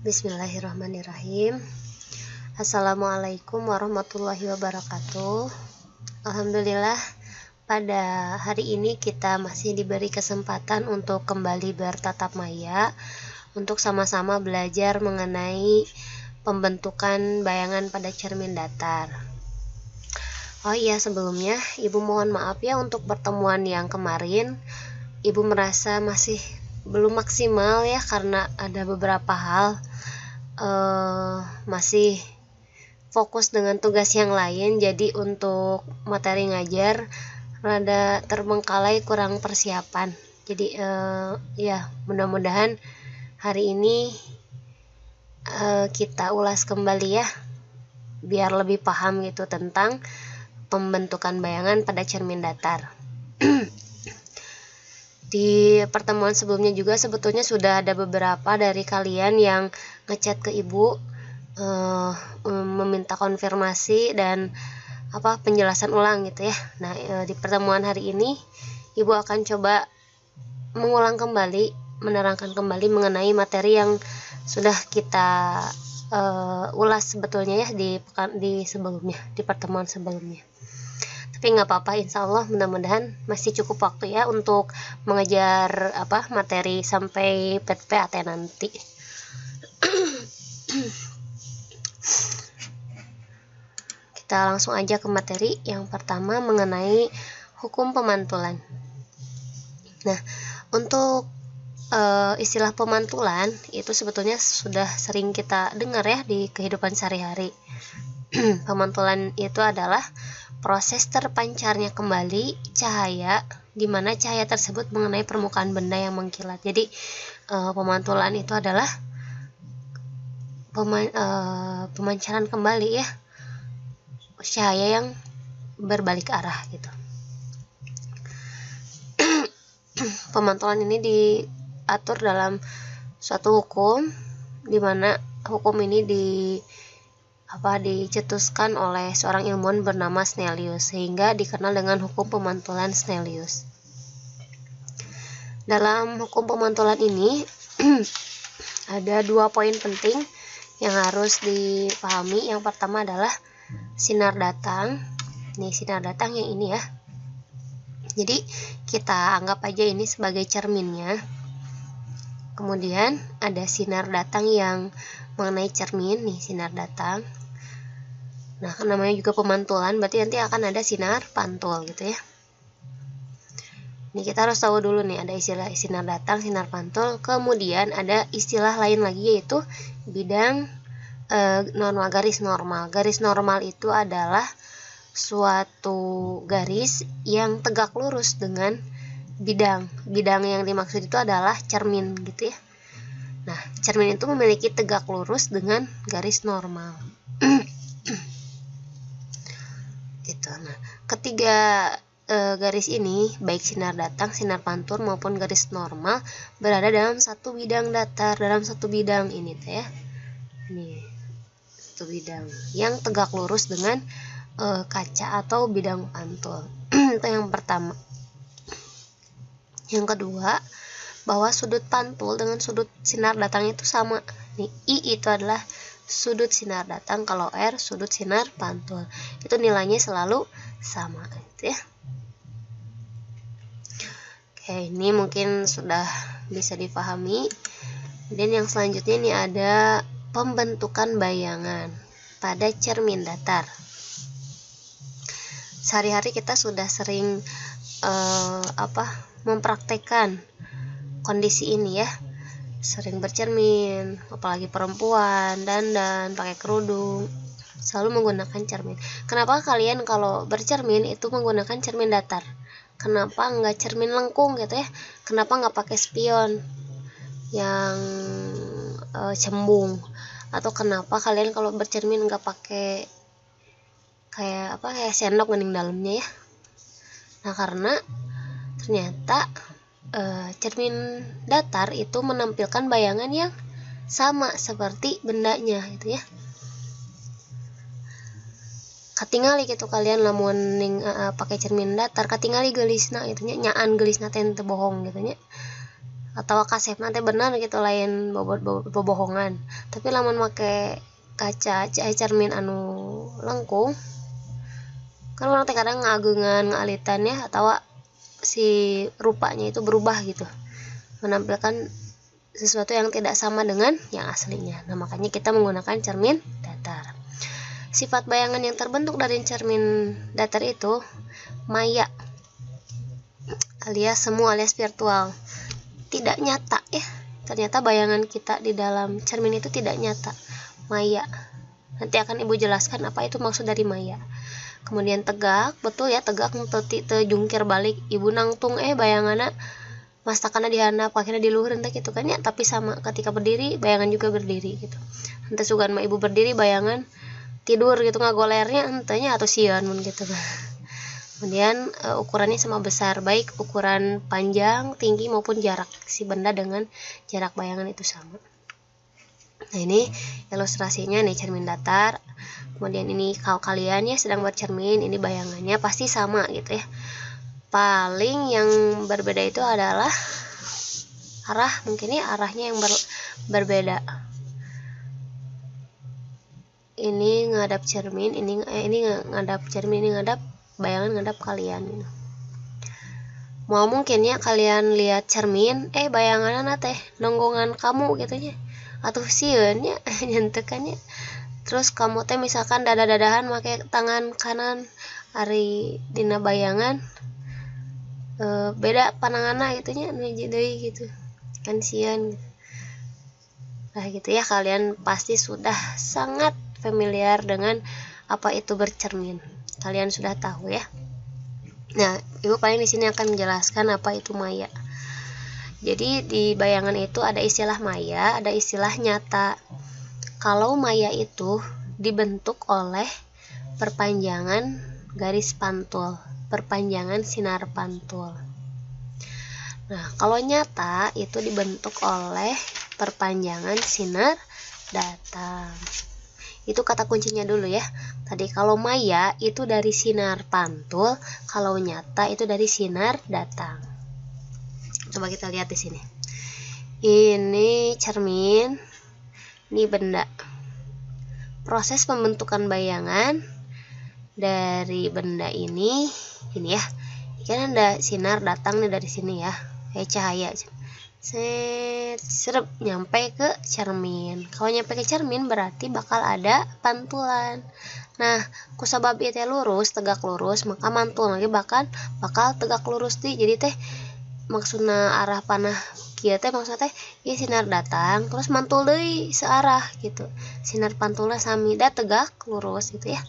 Bismillahirrahmanirrahim. Assalamualaikum warahmatullahi wabarakatuh. Alhamdulillah, pada hari ini kita masih diberi kesempatan untuk kembali bertatap maya untuk sama-sama belajar mengenai pembentukan bayangan pada cermin datar. Oh iya, sebelumnya Ibu mohon maaf ya untuk pertemuan yang kemarin. Ibu merasa masih belum maksimal ya, karena ada beberapa hal masih fokus dengan tugas yang lain, jadi untuk materi ngajar rada terbengkalai, kurang persiapan. Jadi ya mudah-mudahan hari ini kita ulas kembali ya, biar lebih paham gitu tentang pembentukan bayangan pada cermin datar. Di pertemuan sebelumnya juga sebetulnya sudah ada beberapa dari kalian yang ngechat ke Ibu meminta konfirmasi dan penjelasan ulang gitu ya. Nah, di pertemuan hari ini Ibu akan coba mengulang kembali, menerangkan kembali mengenai materi yang sudah kita ulas sebetulnya ya di sebelumnya, di pertemuan sebelumnya. Tapi nggak apa-apa, insya Allah mudah-mudahan masih cukup waktu ya untuk mengejar materi sampai PPAT nanti. Kita langsung aja ke materi yang pertama mengenai hukum pemantulan. Nah, untuk istilah pemantulan itu sebetulnya sudah sering kita dengar ya di kehidupan sehari-hari. Pemantulan itu adalah proses terpancarnya kembali cahaya di mana cahaya tersebut mengenai permukaan benda yang mengkilat. Jadi pemantulan itu adalah pemancaran kembali ya cahaya yang berbalik arah gitu. Pemantulan ini diatur dalam suatu hukum, di mana hukum ini dicetuskan oleh seorang ilmuwan bernama Snellius, sehingga dikenal dengan hukum pemantulan Snellius. Dalam hukum pemantulan ini ada 2 poin penting yang harus dipahami. Yang pertama adalah sinar datang. Nih, sinar datang yang ini ya. Jadi kita anggap aja ini sebagai cerminnya. Kemudian ada sinar datang yang mengenai cermin, nih sinar datang. Nah, namanya juga pemantulan, berarti nanti akan ada sinar pantul gitu ya. Ini kita harus tahu dulu nih, ada istilah sinar datang, sinar pantul. Kemudian ada istilah lain lagi, yaitu bidang normal, garis normal. Garis normal itu adalah suatu garis yang tegak lurus dengan bidang. Bidang yang dimaksud itu adalah cermin gitu ya. Nah, cermin itu memiliki tegak lurus dengan garis normal. Gitu. Nah, ketiga garis ini, baik sinar datang, sinar pantul maupun garis normal, berada dalam satu bidang datar, dalam satu bidang ini ya. Ini satu bidang yang tegak lurus dengan kaca atau bidang pantul. Itu yang pertama. Yang kedua, bahwa sudut pantul dengan sudut sinar datang itu sama. Nih, I itu adalah sudut sinar datang, kalau R sudut sinar pantul. Itu nilainya selalu sama gitu ya. Oke, ini mungkin sudah bisa dipahami. Dan yang selanjutnya ini ada pembentukan bayangan pada cermin datar. Sehari-hari kita sudah sering mempraktekkan kondisi ini ya. Sering bercermin, apalagi perempuan, dandan, pakai kerudung, selalu menggunakan cermin. Kenapa kalian kalau bercermin itu menggunakan cermin datar? Kenapa nggak cermin lengkung gitu ya? Kenapa nggak pakai spion yang cembung? Atau kenapa kalian kalau bercermin nggak pakai kayak sendok gening dalamnya ya? Nah, karena ternyata cermin datar itu menampilkan bayangan yang sama seperti bendanya gitu ya. Katingali gitu kalian lamun pakai cermin datar, katingali gelisna gitu nya, nyaan gelisna teh teu bohong gitu nya. atau kasep nanti benar gitu, lain bobohongan. Tapi lamun make kaca cermin anu lengkung kan orang teh kadang ngagengan ngalitan ya, atau si rupanya itu berubah gitu, menampilkan sesuatu yang tidak sama dengan yang aslinya. Nah, makanya kita menggunakan cermin datar. Sifat bayangan yang terbentuk dari cermin datar itu maya alias semu alias virtual, tidak nyata ya. Ternyata bayangan kita di dalam cermin itu tidak nyata, maya. Nanti akan ibu jelaskan apa itu maksud dari maya. Kemudian tegak, betul ya, tegak jungkir balik, ibu nangtung bayanganna mastakana dihandap akhirnya di luhur ente gitu kan ya. Tapi sama ketika berdiri bayangan juga berdiri gitu. Ente sugan mah ibu berdiri bayangan tidur gitu ngagolernya entenya atau sian mun gitu kan. Kemudian ukurannya sama besar, baik ukuran panjang, tinggi maupun jarak si benda dengan jarak bayangan itu sama. Nah, ini ilustrasinya nih cermin datar. Kemudian ini kalau kalian ya sedang bercermin, ini bayangannya pasti sama gitu ya. Paling yang berbeda itu adalah arah, mungkin ya arahnya yang berbeda. Ini ngadap cermin, ini ngadap cermin, ini ngadap bayangan, ngadap kalian gitu. Mau mungkin ya kalian lihat cermin, bayanganna teh nonggongan kamu gitu ya, atau sieun nya nyentukannya. Terus kamu teh misalkan dada-dadahan make tangan kanan, ari dina bayangan beda pandanganna gitu nya, nuju deui gitu kan sieun gitu. Nah gitu ya, kalian pasti sudah sangat familiar dengan apa itu bercermin, kalian sudah tahu ya. Nah, ibu paling di sini akan menjelaskan apa itu maya. Jadi di bayangan itu ada istilah maya, ada istilah nyata. Kalau maya itu dibentuk oleh perpanjangan garis pantul, perpanjangan sinar pantul. Nah, kalau nyata itu dibentuk oleh perpanjangan sinar datang. Itu kata kuncinya dulu ya. Tadi kalau maya itu dari sinar pantul, kalau nyata itu dari sinar datang. Coba kita lihat di sini. Ini cermin, ini benda. Proses pembentukan bayangan dari benda ini ya. Kan ada sinar datang nih dari sini ya, kayak cahaya. Serep nyampe ke cermin. Kalau nyampe ke cermin berarti bakal ada pantulan. Nah, kusabab ieu teh lurus, tegak lurus, maka mantul lagi bakal tegak lurus di. Jadi teh maksudna arah panah kieu teh maksudna teh ieu sinar datang terus mantul deui searah gitu. Sinar pantulna sami da tegak lurus gitu ya.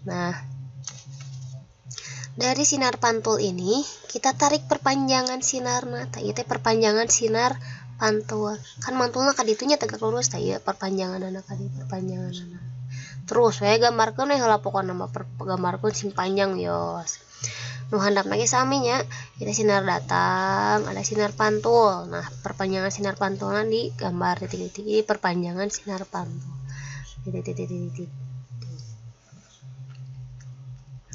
Nah, dari sinar pantul ini kita tarik perpanjangan sinarna, tah ieu teh perpanjangan sinar pantul. Kan mantulna ka ditunya tegak lurus, tah ieu perpanjanganna ka dieu perpanjanganna. Terus we gambarkeun heula pokona mah gambarkeun sing panjang yos. Nu handapna ge sami nya, kita sinar datang, ada sinar pantul. Nah, perpanjangan sinar pantulna digambar titik-titik, ini perpanjangan sinar pantul. Titik-titik.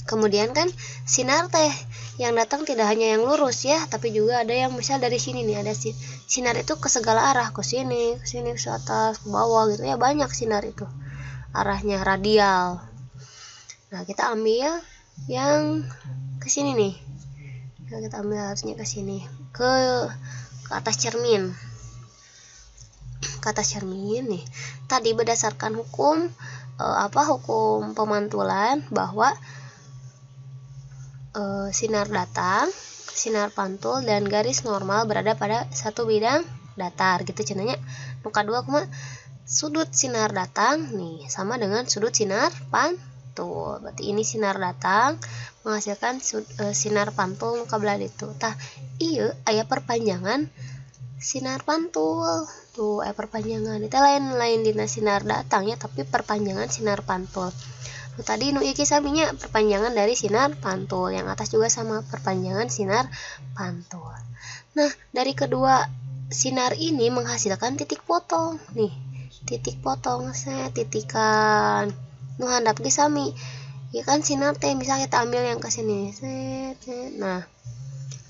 Kemudian kan sinar teh yang datang tidak hanya yang lurus ya, tapi juga ada yang misal dari sini nih, ada sinar itu ke segala arah, ke sini, ke atas, ke bawah gitu ya, banyak sinar itu. Arahnya radial. Nah, kita ambil yang ke sini nih. Nah, kita ambil harusnya ke sini, ke atas cermin. Ke atas cermin nih. Tadi berdasarkan hukum hukum pemantulan bahwa sinar datang, sinar pantul dan garis normal berada pada satu bidang datar gitu cenanya. Nu kadua kumaha? Sudut sinar datang nih sama dengan sudut sinar pantul. Berarti ini sinar datang menghasilkan sinar pantul nu kabelah ditu. Tah ieu aya perpanjangan sinar pantul. Tuh aya perpanjangan. Itu lain dina sinar datang ya, tapi perpanjangan sinar pantul. Tadi nu iki saminya perpanjangan dari sinar pantul, yang atas juga sama perpanjangan sinar pantul. Nah, dari kedua sinar ini menghasilkan titik potong nih, titik potong titikan nu handap ge sami ya kan sinar teh. Misalnya kita ambil yang ke sini, nah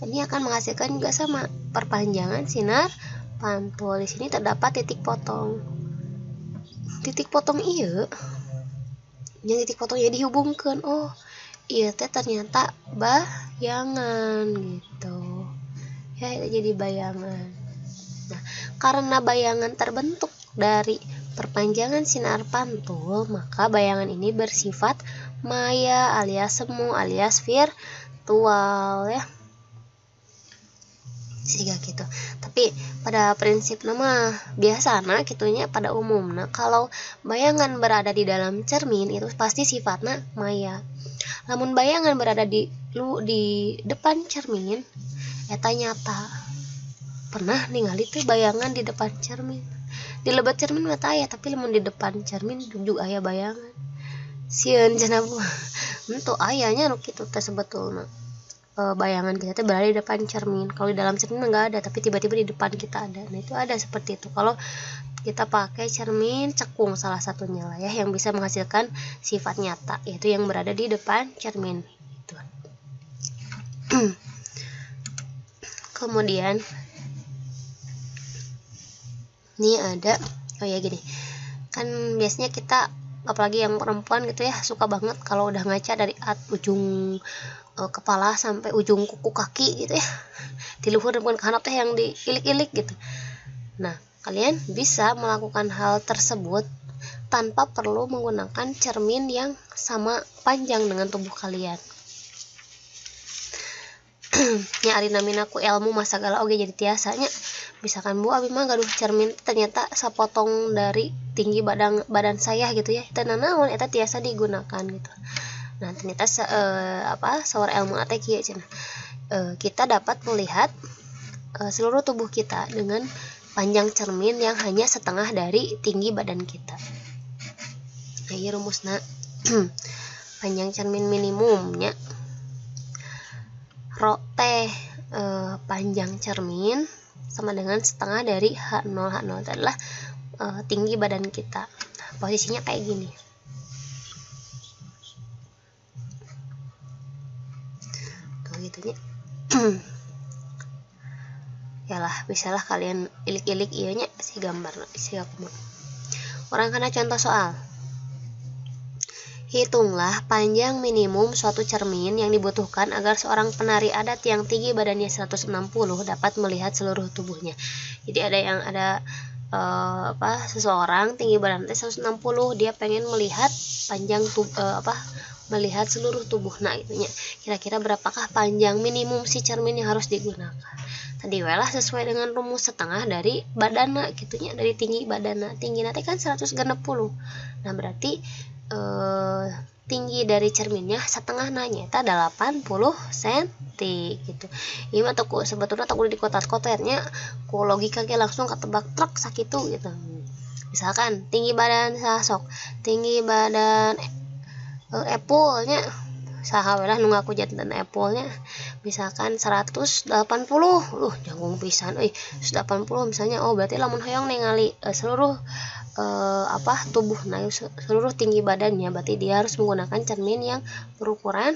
Ini akan menghasilkan juga sama perpanjangan sinar pantul. Di sini terdapat titik potong. Titik potong iya, yang titik potongnya dihubungkan. Oh, iya teh ternyata bayangan gitu. Ya, jadi bayangan. Nah, karena bayangan terbentuk dari perpanjangan sinar pantul, maka bayangan ini bersifat maya alias semu alias virtual ya. Sehingga gitu. Tapi pada prinsip nama biasana gitunya pada umumnya kalau bayangan berada di dalam cermin itu pasti sifatnya maya. Namun bayangan berada di depan cermin eta nyata. Pernah ningali tuh bayangan di depan cermin. Di lebat cermin mah aya, tapi lamun di depan cermin juga aya bayangan. Sieun cenah henteu ayanya nu kitu teh sebetulna. Bayangan kita tuh berada di depan cermin. Kalau di dalam cermin nggak ada, tapi tiba-tiba di depan kita ada. Nah itu ada seperti itu. Kalau kita pakai cermin cekung salah satunya lah ya, yang bisa menghasilkan sifat nyata, yaitu yang berada di depan cermin. Itu. Kemudian ini ada, oh ya gini, kan biasanya kita apalagi yang perempuan gitu ya suka banget kalau udah ngaca dari ujung kepala sampai ujung kuku kaki gitu ya, di luhur dan kanan teh yang diilik-ilik gitu. Nah, kalian bisa melakukan hal tersebut tanpa perlu menggunakan cermin yang sama panjang dengan tubuh kalian. Nya ari naminaku ilmu masagala oge jadi tiasanya. Misalkan Bu abi mah gaduh cermin ternyata sapotong dari tinggi badan saya gitu ya. Eta nanaon eta tiasa digunakan gitu. Nah, ternyata sawar ilmu teh kieu cenah. Kita dapat melihat seluruh tubuh kita dengan panjang cermin yang hanya setengah dari tinggi badan kita. Nah, ieu rumusna. Panjang cermin minimumnya ro teh panjang cermin sama dengan setengah dari H0. H0 adalah tinggi badan kita. Nah, posisinya kayak gini. Tuh gitunya. Yalah, bisalah kalian ilik-ilik ieunya si gambar si aku. Orang kana contoh soal. Hitunglah panjang minimum suatu cermin yang dibutuhkan agar seorang penari adat yang tinggi badannya 160 dapat melihat seluruh tubuhnya. Jadi ada seseorang tinggi badannya 160, dia pengen melihat panjang melihat seluruh tubuh. Nah, itunya kira-kira berapakah panjang minimum si cermin yang harus digunakan? Tadi welah sesuai dengan rumus setengah dari badana gitunya, dari tinggi badana. Tinggi nanti kan 160. Nah, berarti tinggi dari cerminnya setengah nanya itu 80 cm gitu. Ini mah sebetulnya tak udah di kotat-kotatnya ku logika ge langsung ketebak truk sakitu gitu. Misalkan tinggi badan sasok, tinggi badan Apple-nya saha we lah nu ngaku janten Apple-nya misalkan 180. Janggung pisan euy. 180 misalnya, oh berarti lamun hoyong ningali seluruh tubuh, nah seluruh tinggi badannya, berarti dia harus menggunakan cermin yang berukuran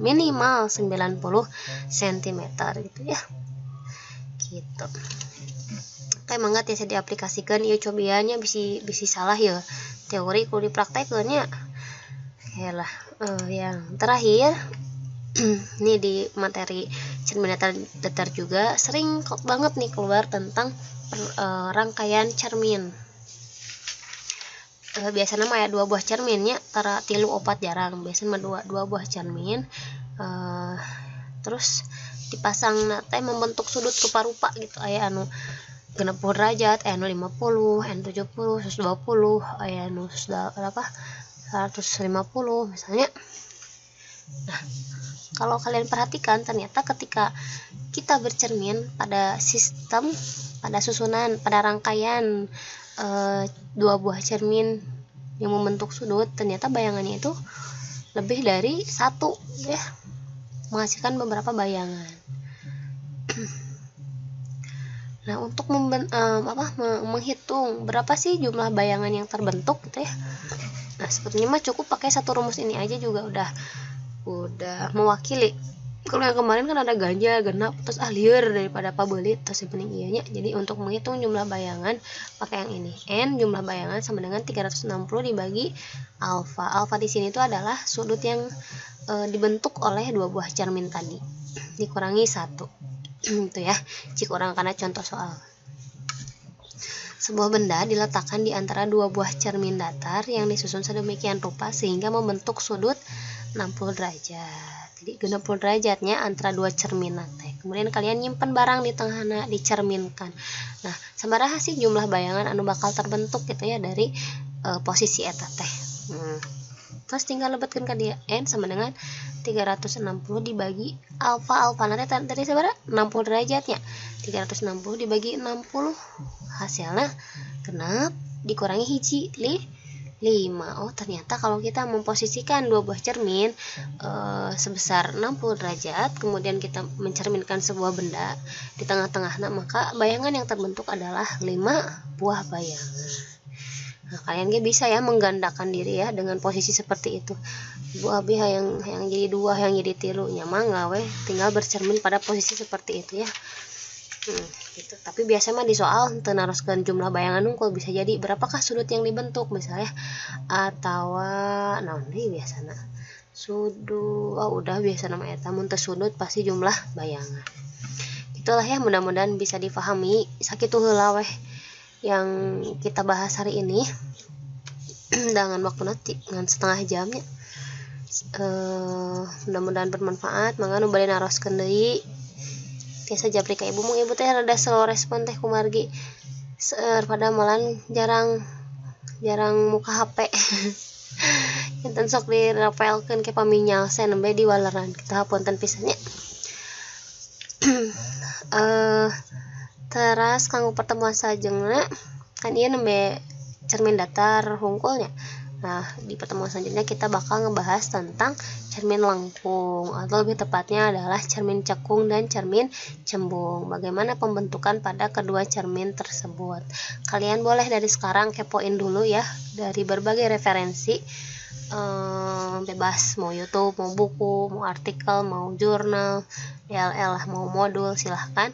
minimal 90 cm gitu ya. Gitu. Kayak mangga tiasa diaplikasikan ieu cobiannya bisi salah ya. Teori kudu dipraktekeunnya. Yalah, yang terakhir ini di materi cermin datar juga sering banget nih keluar tentang rangkaian cermin. Biasanya mah ya 2 buah cerminnya tara 3 4 jarang, biasanya mah 2 buah cermin terus dipasang teh membentuk sudut rupa-rupa gitu, aya anu 60 derajat, aya anu 50, aya anu 70, 120, aya anu 150 misalnya. Nah, kalau kalian perhatikan ternyata ketika kita bercermin pada susunan, pada rangkaian 2 buah cermin yang membentuk sudut, ternyata bayangannya itu lebih dari 1 ya, menghasilkan beberapa bayangan. Nah, untuk menghitung berapa sih jumlah bayangan yang terbentuk gitu ya, nah sebetulnya mah cukup pakai satu rumus ini aja juga udah mewakili Kalau yang kemarin kan ada ganja genap terus lieur daripada pabelit terus yang penting ianya. Jadi untuk menghitung jumlah bayangan pakai yang ini. N jumlah bayangan sama dengan 360 dibagi alfa. Alfa di sini itu adalah sudut yang dibentuk oleh dua buah cermin tadi dikurangi 1. Itu ya cik orang karena contoh soal. Sebuah benda diletakkan di antara dua buah cermin datar yang disusun sedemikian rupa sehingga membentuk sudut 60 derajat. Jadi 60 derajatnya antara dua cermin teh. Kemudian kalian nyimpen barang di tengahna dicerminkan. Nah, sabaraha sih jumlah bayangan anu bakal terbentuk gitu ya dari posisi eta teh. Terus tinggal lebetkeun ka dia N sama dengan 360 dibagi alfa. Alfa nanti tadi sabaraha 60 derajatnya. 360 dibagi 60 hasilnya genep dikurangi hiji 5. Oh ternyata kalau kita memposisikan dua buah cermin sebesar 60 derajat, kemudian kita mencerminkan sebuah benda di tengah-tengahnya, maka bayangan yang terbentuk adalah 5 buah bayangan. Nah, kalian bisa ya menggandakan diri ya dengan posisi seperti itu. Buah BH yang jadi 2, yang jadi 3 nyaman gawe tinggal bercermin pada posisi seperti itu ya. Gitu. Tapi biasanya mah di soal tenaroskeun jumlah bayangan unggul bisa jadi berapakah sudut yang dibentuk misalnya atau naon deui biasana sudut udah biasa nama eta mun teu sudut pasti jumlah bayangan. Itulah ya mudah-mudahan bisa difahami sakitu heula weh yang kita bahas hari ini dengan waktu nanti dengan setengah jamnya. Mudah-mudahan bermanfaat. Mangga nu bade naroskeun deui biasa japri ka ibu ibu teh rada slow respon teh kumargi pada malan jarang muka HP. Enten sok dirapelkeun ke paminyal saya nembe di waleran kita hapunten pisannya. Teras kanggo pertemuan sajengnna kan ieu nembe cermin datar hungkulnya. Nah, di pertemuan selanjutnya kita bakal ngebahas tentang cermin lengkung atau lebih tepatnya adalah cermin cekung dan cermin cembung. Bagaimana pembentukan pada kedua cermin tersebut. Kalian boleh dari sekarang kepoin dulu ya dari berbagai referensi bebas, mau YouTube, mau buku, mau artikel, mau jurnal, DLL, mau modul, silahkan.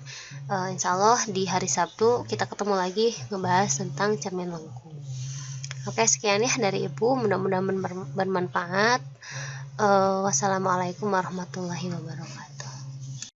Insya Allah di hari Sabtu kita ketemu lagi ngebahas tentang cermin lengkung. Oke, sekian ya dari Ibu, mudah-mudahan bermanfaat. Wassalamualaikum warahmatullahi wabarakatuh.